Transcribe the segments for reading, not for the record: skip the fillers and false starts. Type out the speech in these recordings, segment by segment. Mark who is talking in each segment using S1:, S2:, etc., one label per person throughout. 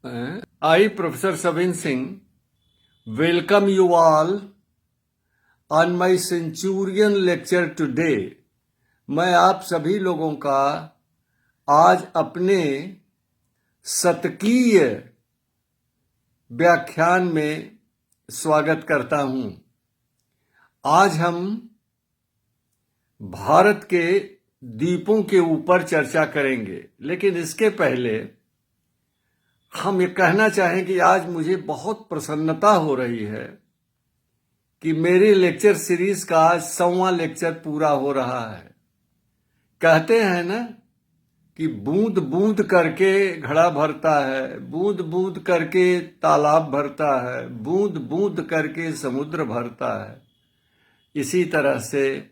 S1: I, Professor Savin Singh, welcome you all on my Centurion lecture today. मैं आप सभी लोगों का आज अपने शतकीय व्याख्यान में स्वागत करता हूं। आज हम भारत के द्वीपों के ऊपर चर्चा करेंगे, लेकिन इसके पहले हम ये कहना चाहें कि आज मुझे बहुत प्रसन्नता हो रही है कि मेरे लेक्चर सीरीज का आज 100वां लेक्चर पूरा हो रहा है। कहते हैं ना कि बूंद बूंद करके घड़ा भरता है, बूंद बूंद करके तालाब भरता है, बूंद बूंद करके समुद्र भरता है। इसी तरह से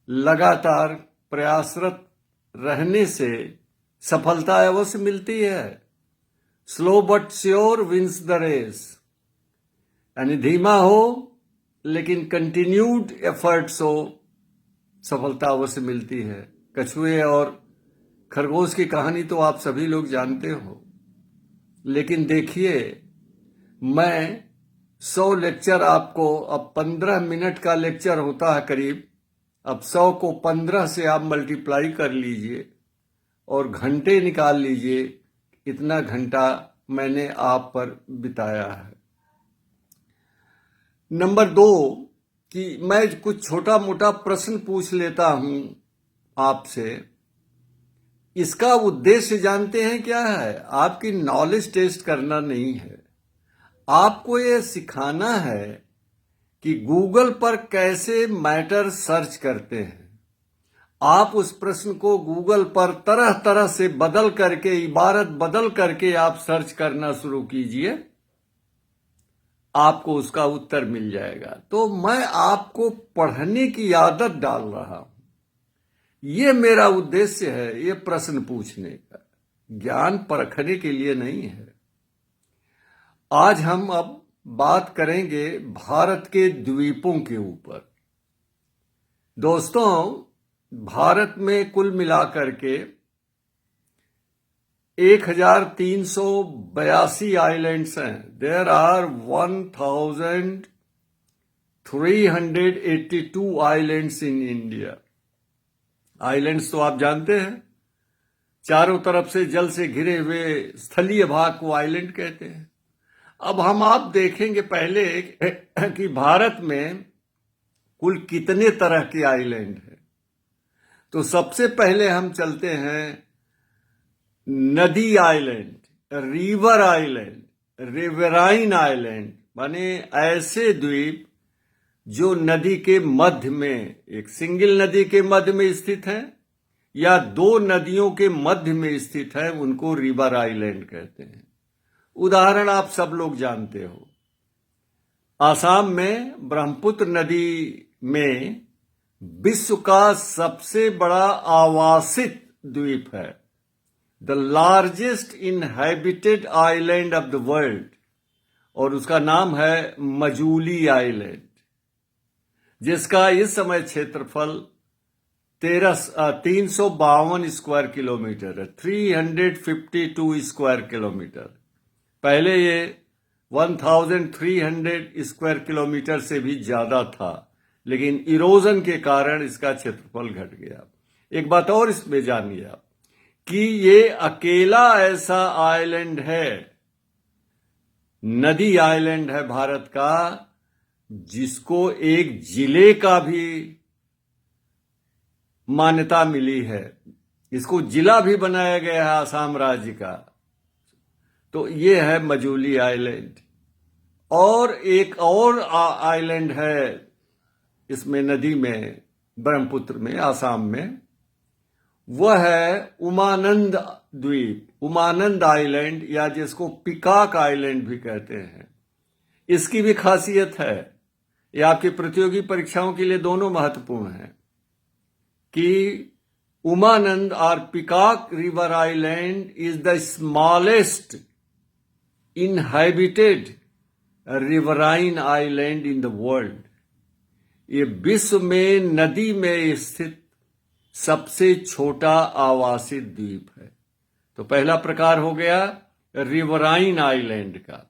S1: लगातार प्रयासरत रहने से सफलता अवश्य मिलती है। Slow but sure wins the race, यानी धीमा हो लेकिन कंटिन्यूड एफर्ट्स हो, सफलता अवश्य मिलती है। कछुए और खरगोश की कहानी तो आप सभी लोग जानते हो, लेकिन देखिए, मैं 100 लेक्चर आपको, अब 15 मिनट का लेक्चर होता है करीब, अब 100 को 15 से आप मल्टीप्लाई कर लीजिए और घंटे निकाल लीजिए, इतना घंटा मैंने आप पर बिताया है। नंबर 2 कि मैं कुछ छोटा मोटा प्रश्न पूछ लेता हूं आपसे। इसका उद्देश्य जानते हैं क्या है? आपकी नॉलेज टेस्ट करना नहीं है, आपको यह सिखाना है कि गूगल पर कैसे मैटर सर्च करते हैं। आप उस प्रश्न को गूगल पर तरह तरह से बदल करके, इबारत बदल करके आप सर्च करना शुरू कीजिए, आपको उसका उत्तर मिल जाएगा। तो मैं आपको पढ़ने की आदत डाल रहा हूं, ये मेरा उद्देश्य है, ये प्रश्न पूछने का, ज्ञान परखने के लिए नहीं है। आज हम अब बात करेंगे भारत के द्वीपों के ऊपर। दोस्तों, भारत में कुल मिलाकर के 1382 आइलैंड्स हैं। There are 1382 islands in India. Islands तो आप जानते हैं, चारों तरफ से जल से घिरे हुए स्थलीय भाग को आइलैंड कहते हैं। अब हम आप देखेंगे पहले कि भारत में कुल कितने तरह के आइलैंड हैं। तो सबसे पहले हम चलते हैं नदी island, river island, riverine island, माने ऐसे द्वीप जो नदी के मध्य में, एक सिंगल नदी के मध्य में स्थित है या 2 नदियों के मध्य में स्थित है, उनको रिवर आइलैंड कहते हैं। उदाहरण आप सब लोग जानते हो, आसाम में ब्रह्मपुत्र नदी में विश्व का सबसे बड़ा आवासित द्वीप है, the largest inhabited island of the world, और उसका नाम है मजूली आइलैंड, जिसका इस समय क्षेत्रफल 352 स्क्वायर किलोमीटर है, 352 स्क्वायर किलोमीटर। पहले ये 1300 स्क्वायर किलोमीटर से भी ज्यादा था, लेकिन इरोजन के कारण इसका क्षेत्रफल घट गया। एक बात और इसमें जानिए आप कि ये अकेला ऐसा आइलैंड है, नदी आइलैंड है भारत का, जिसको एक जिले का भी मान्यता मिली है। इसको जिला भी बनाया गया है आसाम राज्य का। तो ये है मजूली आइलैंड। और एक और आइलैंड है इसमें नदी में, ब्रह्मपुत्र में, आसाम में, वह है उमानंद द्वीप, उमानंद आइलैंड, या जिसको पिकॉक आइलैंड भी कहते हैं। इसकी भी खासियत है, यह आपकी प्रतियोगी परीक्षाओं के लिए दोनों महत्वपूर्ण है, कि उमानंद और peacock river island is the smallest inhabited riverine island in the world. ये विश्व में नदी में स्थित सबसे छोटा आवासित द्वीप है। तो पहला प्रकार हो गया रिवराइन आइलैंड का,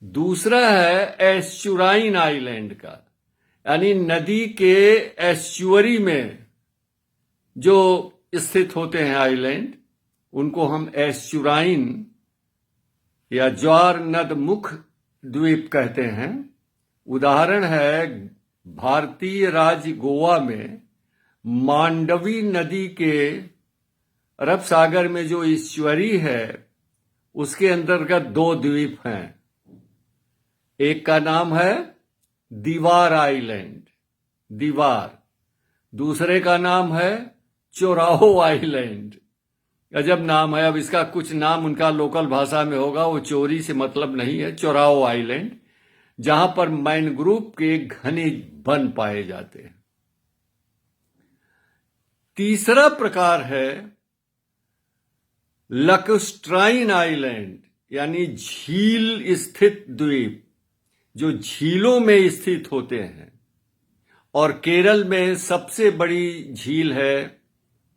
S1: दूसरा है एस्चुराइन आइलैंड का, यानी नदी के एस्चुअरी में जो स्थित होते हैं आइलैंड, उनको हम एस्चुराइन या ज्वार नद मुख द्वीप कहते हैं। उदाहरण है भारतीय राज्य गोवा में मांडवी नदी के अरब सागर में जो ईश्वरी है, उसके अंतर्गत 2 द्वीप हैं। एक का नाम है दीवार आइलैंड, दीवार, दूसरे का नाम है चोराहो आइलैंड। अजब नाम है। अब इसका कुछ नाम उनका लोकल भाषा में होगा, वो चोरी से मतलब नहीं है। चोराहो आइलैंड, जहां पर मैनग्रोव के घने वन पाए जाते हैं। तीसरा प्रकार है लैक्यूस्ट्राइन आइलैंड, यानी झील स्थित द्वीप, जो झीलों में स्थित होते हैं। और केरल में सबसे बड़ी झील है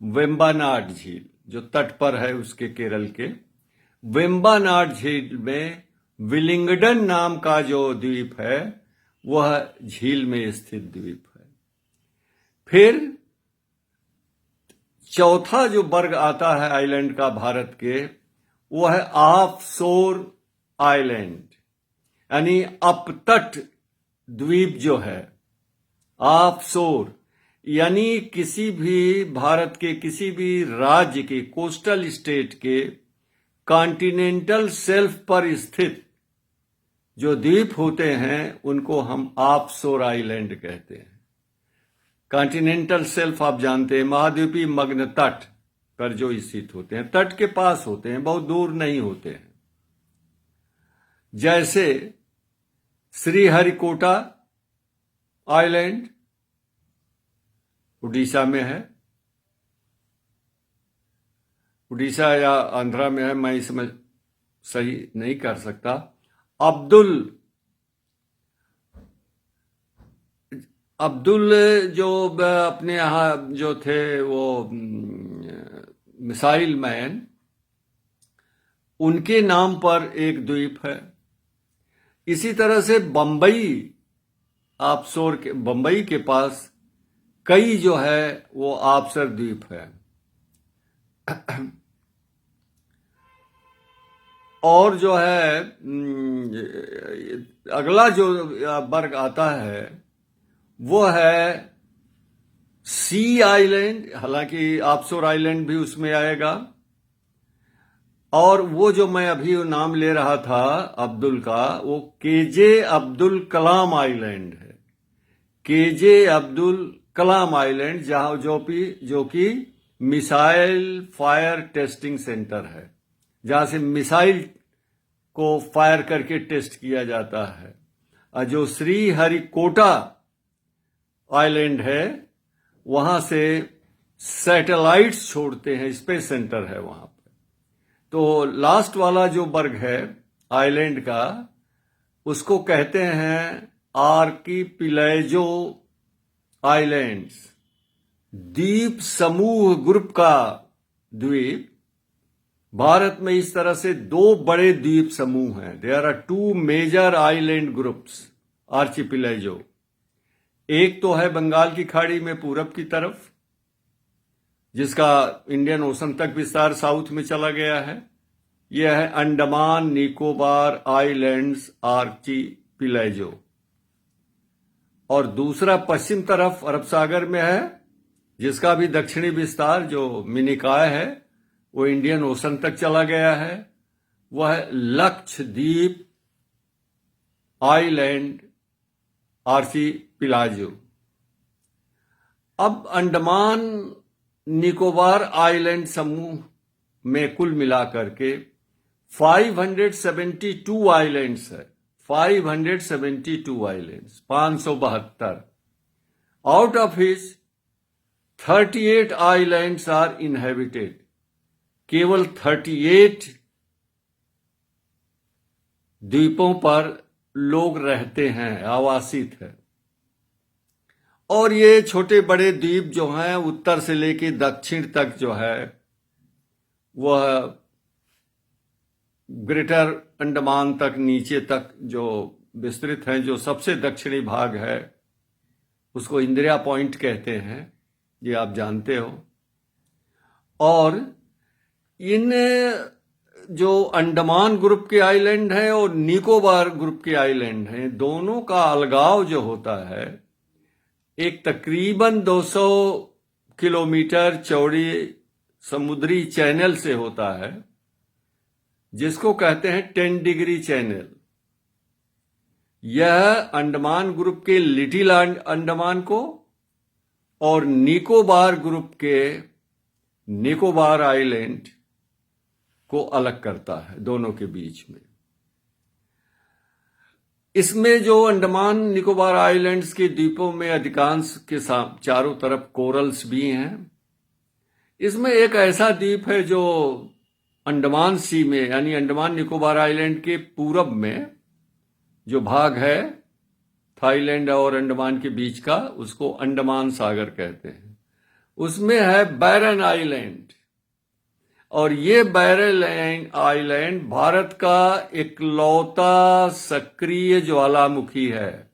S1: वेम्बानाड झील, जो तट पर है उसके, केरल के वेम्बानाड झील में विलिंगडन नाम का जो द्वीप है, वह झील में स्थित द्वीप है। फिर चौथा जो वर्ग आता है आइलैंड का भारत के, वह है ऑफ शोर आइलैंड, यानी अपतट द्वीप जो है। ऑफ शोर यानी किसी भी भारत के किसी भी राज्य के, कोस्टल स्टेट के कॉन्टिनेंटल शेल्फ पर स्थित जो द्वीप होते हैं, उनको हम ऑफ शोर आइलैंड कहते हैं। कॉन्टिनेंटल शेल्फ आप जानते हैं, महाद्वीपीय मग्न तट पर जो स्थित होते हैं, तट के पास होते हैं, बहुत दूर नहीं होते हैं। जैसे श्रीहरिकोटा आइलैंड उड़ीसा में है, उड़ीसा या आंध्रा में है, मैं इसमें सही नहीं कर सकता। अब्दुल जो अपने यहाँ जो थे, वो मिसाइल मैन, उनके नाम पर एक द्वीप है। इसी तरह से बंबई ऑफशोर के, बंबई के पास कई जो है वो ऑफशोर द्वीप है। और जो है अगला जो वर्ग आता है वो है सी आइलैंड, हालांकि ऑफशोर आइलैंड भी उसमें आएगा। और वो जो मैं अभी नाम ले रहा था अब्दुल का, वो केजे अब्दुल कलाम आइलैंड है। केजे अब्दुल कलाम आइलैंड, जहां जो कि मिसाइल फायर टेस्टिंग सेंटर है, जहां से मिसाइल को फायर करके टेस्ट किया जाता है। और जो श्रीहरिकोटा आइलैंड है, वहां से सैटेलाइट्स छोड़ते हैं, स्पेस सेंटर है वहां पर। तो लास्ट वाला जो वर्ग है आइलैंड का, उसको कहते हैं आर्कीपिलैजो आइलैंड्स, द्वीप समूह ग्रुप का द्वीप। भारत में इस तरह से 2 बड़े द्वीप समूह हैं। There are 2 major island groups, archipelago. एक तो है बंगाल की खाड़ी में पूरब की तरफ, जिसका इंडियन ओशन तक विस्तार साउथ में चला गया है। यह है अंडमान निकोबार आइलैंड्स आर्चिपिलैजो। और दूसरा पश्चिम तरफ अरब सागर में है, जिसका भी दक्षिणी विस्तार जो मिनिकॉय है, वो इंडियन ओशन तक चला गया है। वह है लक्षद्वीप आइलैंड आर्चिपिलाजो। अब अंडमान निकोबार आइलैंड समूह में कुल मिलाकर के 572 आइलैंड्स है। 572 islands, 572। Out of which 38 islands are inhabited. केवल 38 द्वीपों पर लोग रहते हैं, आवासित है। और ये छोटे बड़े द्वीप जो हैं, उत्तर से लेकर दक्षिण तक जो है, वह ग्रेटर अंडमान तक नीचे तक जो विस्तृत हैं, जो सबसे दक्षिणी भाग है उसको इंदिरा पॉइंट कहते हैं, ये आप जानते हो। और इन जो अंडमान ग्रुप के आइलैंड हैं और निकोबार ग्रुप के आइलैंड हैं, दोनों का अलगाव जो होता है एक तकरीबन 200 किलोमीटर चौड़ी समुद्री चैनल से होता है, जिसको कहते हैं 10 डिग्री चैनल। यह अंडमान ग्रुप के लिटिल अंडमान को और निकोबार ग्रुप के निकोबार आइलैंड को अलग करता है, दोनों के बीच में। इसमें जो अंडमान निकोबार आइलैंड्स के द्वीपों में अधिकांश के चारों तरफ कोरल्स भी हैं। इसमें एक ऐसा द्वीप है जो अंडमान सी में, यानी अंडमान निकोबार आइलैंड के पूरब में जो भाग है थाईलैंड और अंडमान के बीच का, उसको अंडमान सागर कहते हैं। उसमें है बैरन आइलैंड, और ये बैरन आइलैंड भारत का इकलौता सक्रिय ज्वालामुखी है,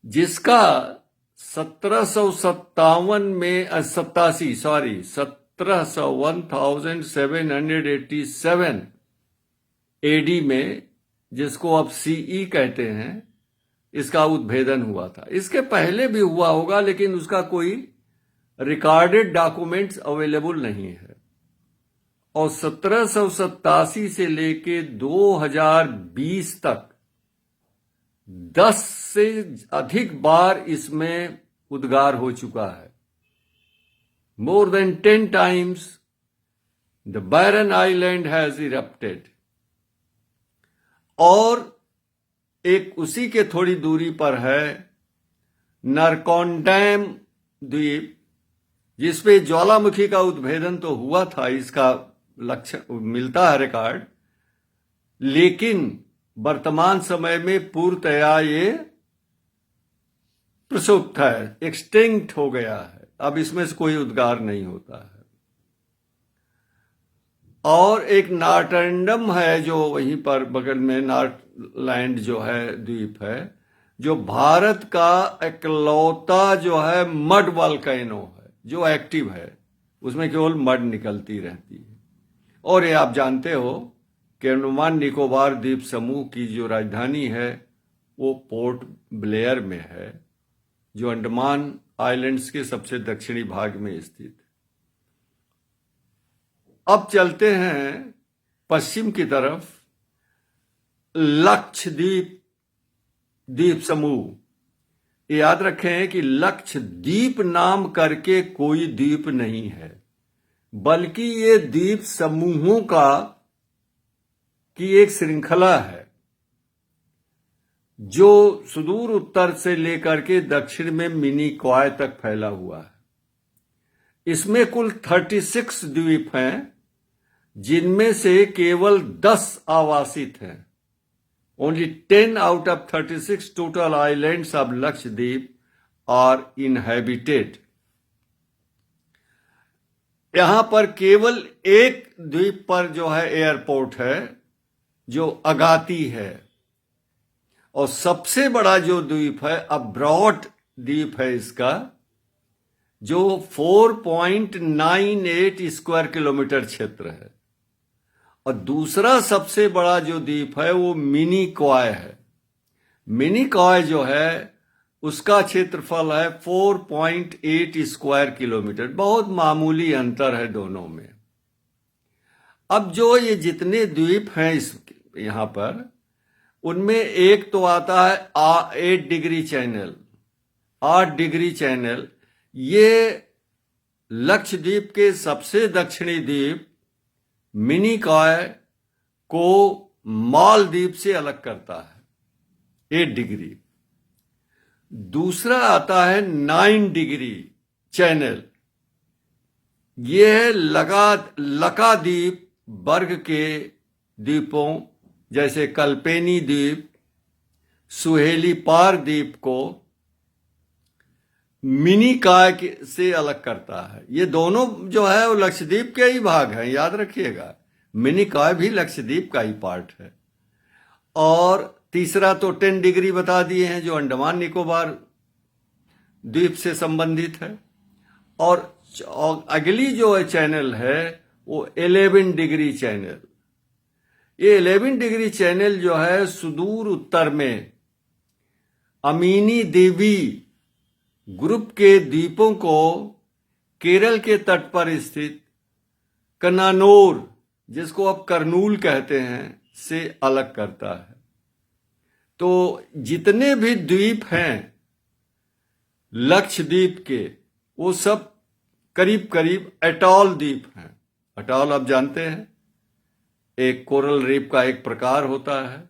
S1: जिसका 1757 में 1787 एडी में, जिसको अब सीई कहते हैं, इसका उद्भेदन हुआ था। इसके पहले भी हुआ होगा, लेकिन उसका कोई रिकॉर्डेड डॉक्यूमेंट्स अवेलेबल नहीं है। और 1787 से लेके 2020 तक 10 से अधिक बार इसमें उद्गार हो चुका है। More than 10 times the Barren Island has erupted. और एक उसी के थोड़ी दूरी पर है नरकोंडैम द्वीप, जिसपे ज्वालामुखी का उद्भेदन तो हुआ था, इसका लक्ष्य मिलता है रिकॉर्ड, लेकिन वर्तमान समय में पूर्णतया ये प्रसुप्त है, एक्सटिंक्ट हो गया है। अब इसमें से कोई उद्गार नहीं होता है। और एक नार्टंडम है जो वहीं पर बगल में नार्टलैंड जो है द्वीप है, जो भारत का इकलौता जो है मड वोल्केनो है, जो एक्टिव है, उसमें केवल मड निकलती रहती है। और ये आप जानते हो कि अंडमान निकोबार द्वीप समूह की जो राजधानी है वो पोर्ट ब्लेयर में है, जो अंडमान आइलैंड्स के सबसे दक्षिणी भाग में स्थित। अब चलते हैं पश्चिम की तरफ। लक्षद्वीप द्वीप समूह, याद रखें कि लक्षद्वीप नाम करके कोई द्वीप नहीं है, बल्कि ये द्वीप समूहों की एक श्रृंखला है, जो सुदूर उत्तर से लेकर के दक्षिण में मिनी क्वाय तक फैला हुआ है। इसमें कुल 36 द्वीप हैं, जिनमें से केवल 10 आवासित हैं। Only 10 out of 36 total islands of Lakshadweep are inhabited. यहां पर केवल एक द्वीप पर जो है एयरपोर्ट है, जो अगाती है। और सबसे बड़ा जो द्वीप है अब्रॉड द्वीप है इसका, जो 4.98 स्क्वायर किलोमीटर क्षेत्र है। और दूसरा सबसे बड़ा जो द्वीप है वो मिनी क्वाय है। मिनी क्वाय जो है उसका क्षेत्रफल है 4.8 स्क्वायर किलोमीटर। बहुत मामूली अंतर है दोनों में। अब जो ये जितने द्वीप हैं यहां पर, उनमें एक तो आता है 8 डिग्री चैनल। 8 डिग्री चैनल ये लक्षद्वीप के सबसे दक्षिणी द्वीप मिनी क्वाय को मालदीव से अलग करता है 8 डिग्री। दूसरा आता है 9 डिग्री चैनल। यह लकाद्वीप वर्ग के द्वीपों जैसे कल्पेनी द्वीप, सुहेली पार द्वीप को मिनी क्वाय से अलग करता है। ये दोनों जो है वो लक्षद्वीप के ही भाग हैं, याद रखिएगा। मिनिकॉय भी लक्षद्वीप का ही पार्ट है। और तीसरा तो 10 डिग्री बता दिए हैं जो अंडमान निकोबार द्वीप से संबंधित है। और अगली जो है चैनल है वो 11 डिग्री चैनल। ये 11 डिग्री चैनल जो है सुदूर उत्तर में अमीनी देवी ग्रुप के द्वीपों को केरल के तट पर स्थित कन्नानौर, जिसको अब करनूल कहते हैं, से अलग करता है। तो जितने भी द्वीप हैं लक्षद्वीप के, वो सब करीब करीब एटॉल द्वीप हैं। एटॉल आप जानते हैं, एक कोरल रीफ का एक प्रकार होता है।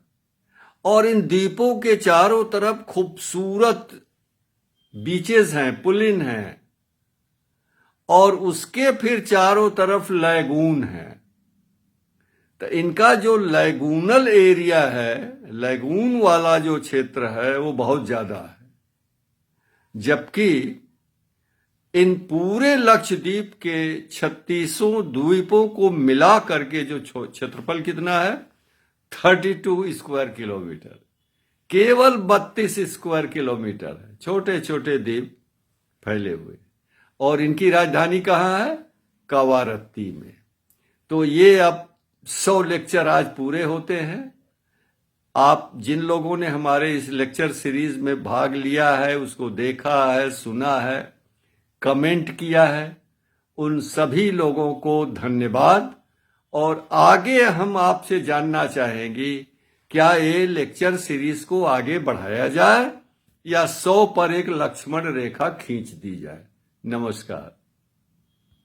S1: और इन द्वीपों के चारों तरफ खूबसूरत बीचेस हैं, पुलिन हैं, और उसके फिर चारों तरफ लैगून है। तो इनका जो लैगूनल एरिया है, लैगून वाला जो क्षेत्र है, वो बहुत ज्यादा है। जबकि इन पूरे लक्षद्वीप के 36 द्वीपों को मिला करके जो क्षेत्रफल कितना है, 32 स्क्वायर किलोमीटर, केवल 32 स्क्वायर किलोमीटर है। छोटे छोटे द्वीप फैले हुए, और इनकी राजधानी कहाँ है, कवारत्ती में। तो ये अब 100 लेक्चर आज पूरे होते हैं। आप जिन लोगों ने हमारे इस लेक्चर सीरीज में भाग लिया है, उसको देखा है, सुना है, कमेंट किया है, उन सभी लोगों को धन्यवाद। और आगे हम आपसे जानना चाहेंगे क्या ये लेक्चर सीरीज को आगे बढ़ाया जाए या 100 पर एक लक्ष्मण रेखा खींच दी जाए। नमस्कार।